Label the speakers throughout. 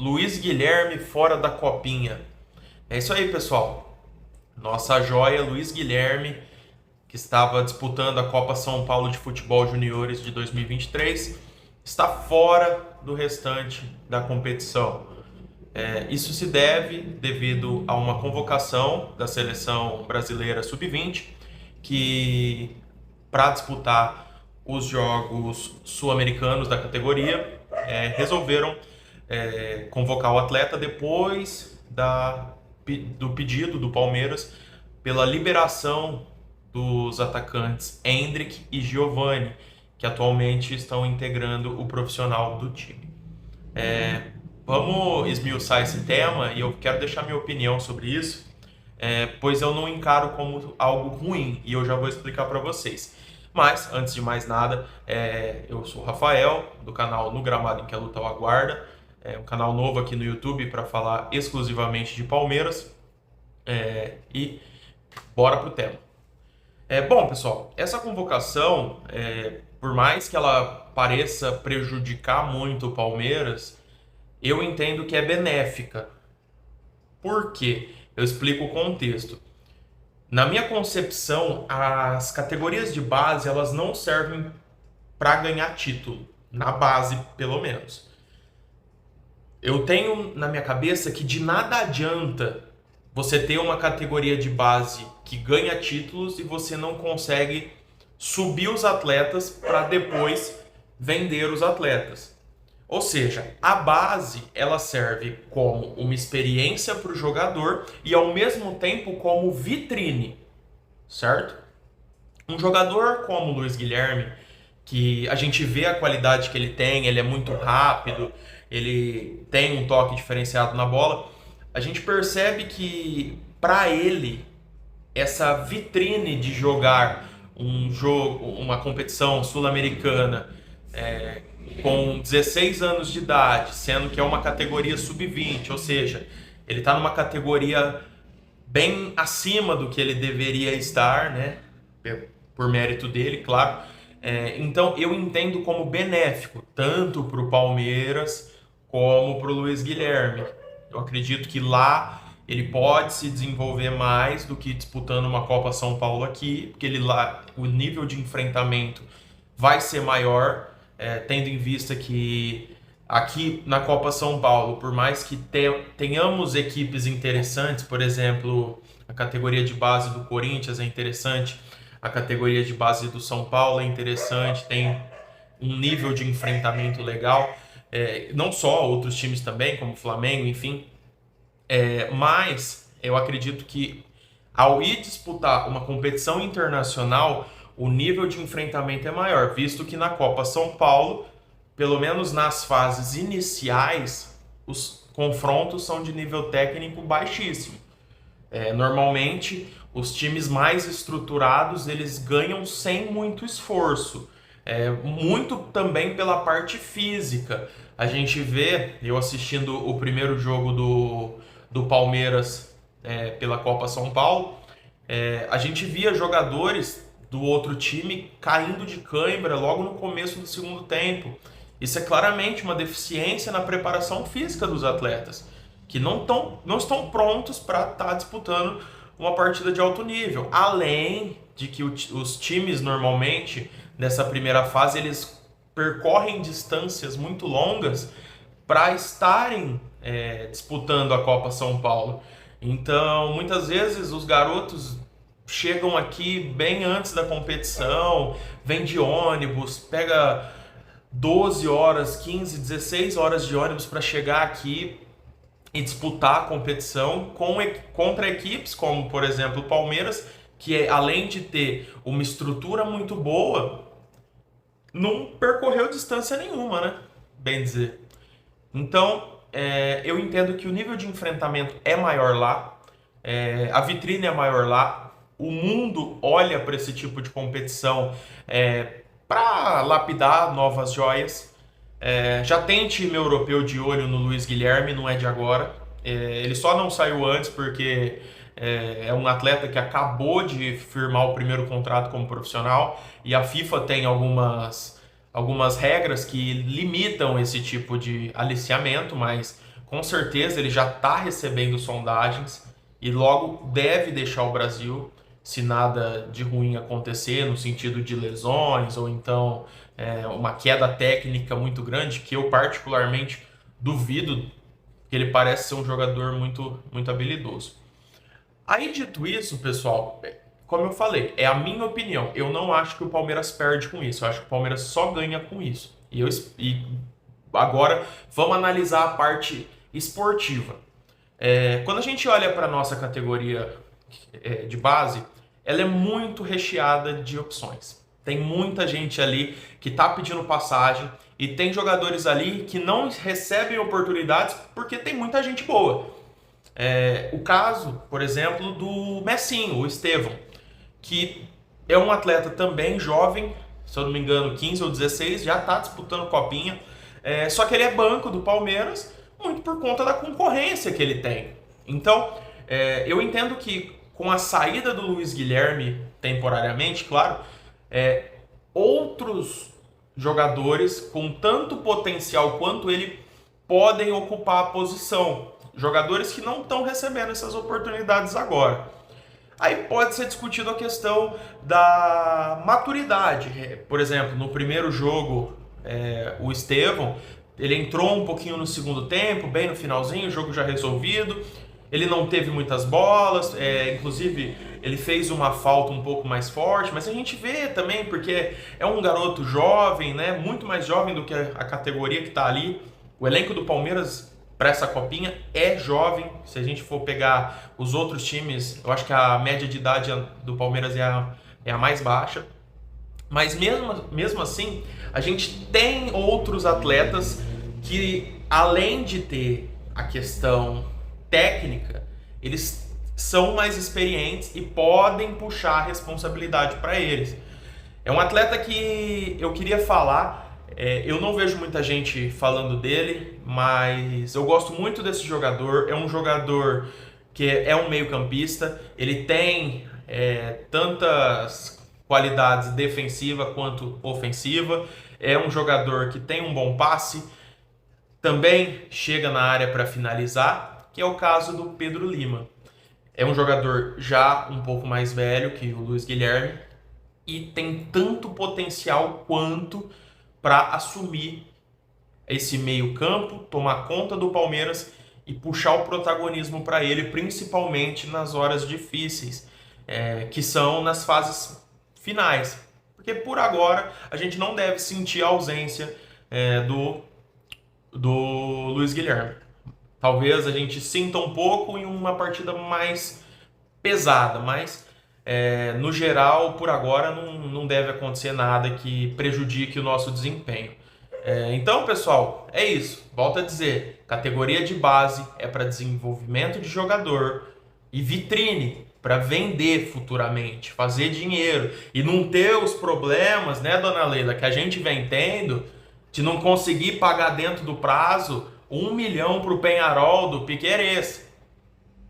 Speaker 1: Luiz Guilherme fora da copinha. É isso aí, pessoal. Nossa joia Luiz Guilherme, que estava disputando a Copa São Paulo de Futebol Juniores de 2023, está fora do restante da competição. Isso se deve devido a uma convocação da seleção brasileira sub-20, que para disputar os jogos sul-americanos da categoria, resolveram convocar o atleta depois do pedido do Palmeiras pela liberação dos atacantes Endrick e Giovani, que atualmente estão integrando o profissional do time. Vamos esmiuçar esse tema e eu quero deixar minha opinião sobre isso, pois eu não encaro como algo ruim e eu já vou explicar para vocês. Mas, antes de mais nada, eu sou o Rafael, do canal No Gramado em que a Luta o Aguarda, um canal novo aqui no YouTube para falar exclusivamente de Palmeiras, e bora pro tema. Bom, pessoal, essa convocação, por mais que ela pareça prejudicar muito o Palmeiras, eu entendo que é benéfica. Por quê? Eu explico o contexto. Na minha concepção, as categorias de base elas não servem para ganhar título, na base pelo menos. Eu tenho na minha cabeça que de nada adianta você ter uma categoria de base que ganha títulos e você não consegue subir os atletas para depois vender os atletas. Ou seja, a base ela serve como uma experiência para o jogador e ao mesmo tempo como vitrine, certo? Um jogador como o Luiz Guilherme, que a gente vê a qualidade que ele tem, ele é muito rápido, ele tem um toque diferenciado na bola, a gente percebe que para ele essa vitrine de jogar um jogo, uma competição sul-americana com 16 anos de idade, sendo que é uma categoria sub-20, ou seja, ele está numa categoria bem acima do que ele deveria estar, né? Por mérito dele, claro. Então eu entendo como benéfico, tanto para o Palmeiras como para o Luiz Guilherme. Eu acredito que lá ele pode se desenvolver mais do que disputando uma Copa São Paulo aqui, porque lá o nível de enfrentamento vai ser maior, tendo em vista que aqui na Copa São Paulo, por mais que tenhamos equipes interessantes, por exemplo, a categoria de base do Corinthians é interessante, a categoria de base do São Paulo é interessante, tem um nível de enfrentamento legal, não só outros times também, como o Flamengo, enfim. Mas eu acredito que ao ir disputar uma competição internacional, o nível de enfrentamento é maior, visto que na Copa São Paulo, pelo menos nas fases iniciais, os confrontos são de nível técnico baixíssimo. Normalmente, os times mais estruturados, eles ganham sem muito esforço. Muito também pela parte física. A gente vê, eu assistindo o primeiro jogo do Palmeiras pela Copa São Paulo, a gente via jogadores do outro time caindo de cãibra logo no começo do segundo tempo. Isso é claramente uma deficiência na preparação física dos atletas, que não estão prontos para estar disputando uma partida de alto nível. Além de que os times normalmente, nessa primeira fase, eles percorrem distâncias muito longas para estarem disputando a Copa São Paulo. Então, muitas vezes os garotos chegam aqui bem antes da competição, vem de ônibus, pega 12 horas, 15, 16 horas de ônibus para chegar aqui e disputar a competição contra equipes como, por exemplo, o Palmeiras, que além de ter uma estrutura muito boa, não percorreu distância nenhuma, né? Bem dizer. Então, eu entendo que o nível de enfrentamento é maior lá, a vitrine é maior lá, o mundo olha para esse tipo de competição para lapidar novas joias. Já tem time europeu de olho no Luiz Guilherme, não é de agora. Ele só não saiu antes porque é um atleta que acabou de firmar o primeiro contrato como profissional e a FIFA tem algumas regras que limitam esse tipo de aliciamento, mas com certeza ele já está recebendo sondagens e logo deve deixar o Brasil, se nada de ruim acontecer, no sentido de lesões ou então uma queda técnica muito grande, que eu particularmente duvido, que ele parece ser um jogador muito, muito habilidoso. Aí, dito isso, pessoal, como eu falei, é a minha opinião. Eu não acho que o Palmeiras perde com isso. Eu acho que o Palmeiras só ganha com isso. E agora vamos analisar a parte esportiva. Quando a gente olha para a nossa categoria de base, ela é muito recheada de opções. Tem muita gente ali que está pedindo passagem e tem jogadores ali que não recebem oportunidades porque tem muita gente boa. O caso, por exemplo, do Messinho, o Estevão, que é um atleta também jovem, se eu não me engano 15 ou 16, já está disputando copinha, só que ele é banco do Palmeiras muito por conta da concorrência que ele tem. Então, eu entendo que com a saída do Luiz Guilherme temporariamente, claro, outros jogadores com tanto potencial quanto ele podem ocupar a posição. Jogadores que não estão recebendo essas oportunidades agora. Aí pode ser discutido a questão da maturidade. Por exemplo, no primeiro jogo, o Estevão, ele entrou um pouquinho no segundo tempo, bem no finalzinho, o jogo já resolvido. Ele não teve muitas bolas, inclusive ele fez uma falta um pouco mais forte, mas a gente vê também porque é um garoto jovem, né, muito mais jovem do que a categoria que está ali. O elenco do Palmeiras para essa copinha é jovem. Se a gente for pegar os outros times, eu acho que a média de idade do Palmeiras é a mais baixa. Mas mesmo assim, a gente tem outros atletas que, além de ter a questão técnica, eles são mais experientes e podem puxar a responsabilidade para eles. É um atleta que eu queria falar, eu não vejo muita gente falando dele, mas eu gosto muito desse jogador. É um jogador que é um meio-campista, ele tem tantas qualidades defensiva quanto ofensiva, é um jogador que tem um bom passe, também chega na área para finalizar, que é o caso do Pedro Lima. É um jogador já um pouco mais velho que o Luiz Guilherme e tem tanto potencial quanto para assumir esse meio-campo, tomar conta do Palmeiras e puxar o protagonismo para ele, principalmente nas horas difíceis, que são nas fases finais. Porque por agora a gente não deve sentir a ausência do Luiz Guilherme. Talvez a gente sinta um pouco em uma partida mais pesada, mas no geral, por agora, não deve acontecer nada que prejudique o nosso desempenho. Então, pessoal, é isso. Volto a dizer, categoria de base é para desenvolvimento de jogador e vitrine, para vender futuramente, fazer dinheiro e não ter os problemas, né, dona Leila, que a gente vem tendo de não conseguir pagar dentro do prazo 1 milhão para o Peñarol do Piquerez.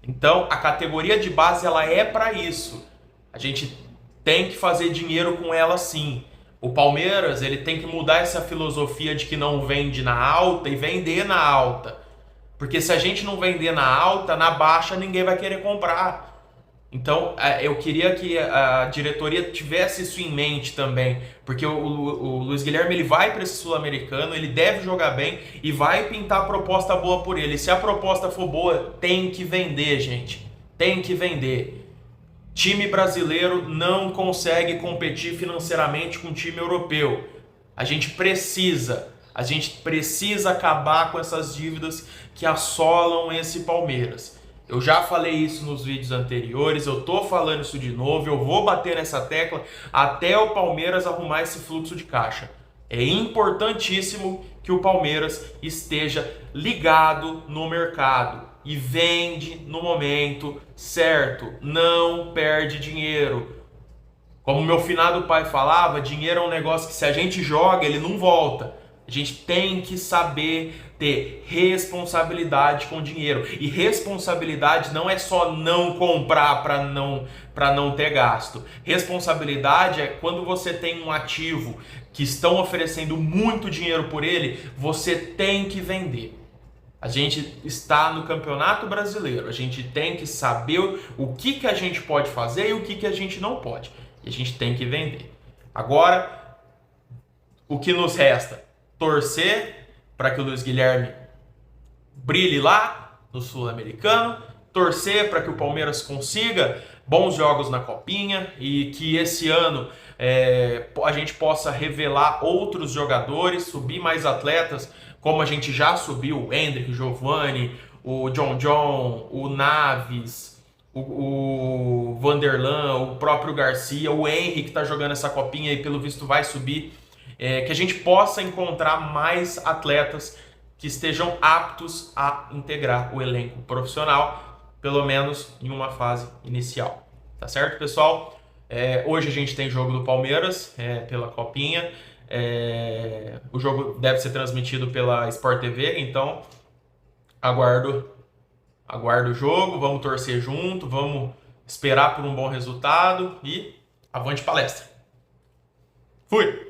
Speaker 1: Então, a categoria de base ela é para isso. A gente tem que fazer dinheiro com ela sim. O Palmeiras ele tem que mudar essa filosofia de que não vende na alta e vender na alta. Porque se a gente não vender na alta, na baixa ninguém vai querer comprar. Então, eu queria que a diretoria tivesse isso em mente também, porque o Luiz Guilherme ele vai para esse Sul-Americano, ele deve jogar bem e vai pintar proposta boa por ele. Se a proposta for boa, tem que vender, gente. Tem que vender. Time brasileiro não consegue competir financeiramente com time europeu. A gente precisa acabar com essas dívidas que assolam esse Palmeiras. Eu já falei isso nos vídeos anteriores, eu tô falando isso de novo, eu vou bater nessa tecla até o Palmeiras arrumar esse fluxo de caixa. É importantíssimo que o Palmeiras esteja ligado no mercado e vende no momento certo, não perde dinheiro. Como meu finado pai falava, dinheiro é um negócio que se a gente joga, ele não volta. A gente tem que saber ter responsabilidade com dinheiro. E responsabilidade não é só não comprar para não ter gasto. Responsabilidade é quando você tem um ativo que estão oferecendo muito dinheiro por ele, você tem que vender. A gente está no Campeonato Brasileiro. A gente tem que saber o que a gente pode fazer e o que a gente não pode. E a gente tem que vender. Agora, o que nos resta? Torcer para que o Luiz Guilherme brilhe lá no Sul-Americano, torcer para que o Palmeiras consiga bons jogos na Copinha e que esse ano a gente possa revelar outros jogadores, subir mais atletas, como a gente já subiu o Endrick, o Giovani, o John, o Naves, o Vanderlan, o próprio Garcia, o Henry que está jogando essa Copinha e pelo visto vai subir, que a gente possa encontrar mais atletas que estejam aptos a integrar o elenco profissional, pelo menos em uma fase inicial. Tá certo, pessoal? Hoje a gente tem jogo do Palmeiras pela Copinha. O jogo deve ser transmitido pela Sport TV, então aguardo o jogo, vamos torcer junto, vamos esperar por um bom resultado e avante palestra. Fui!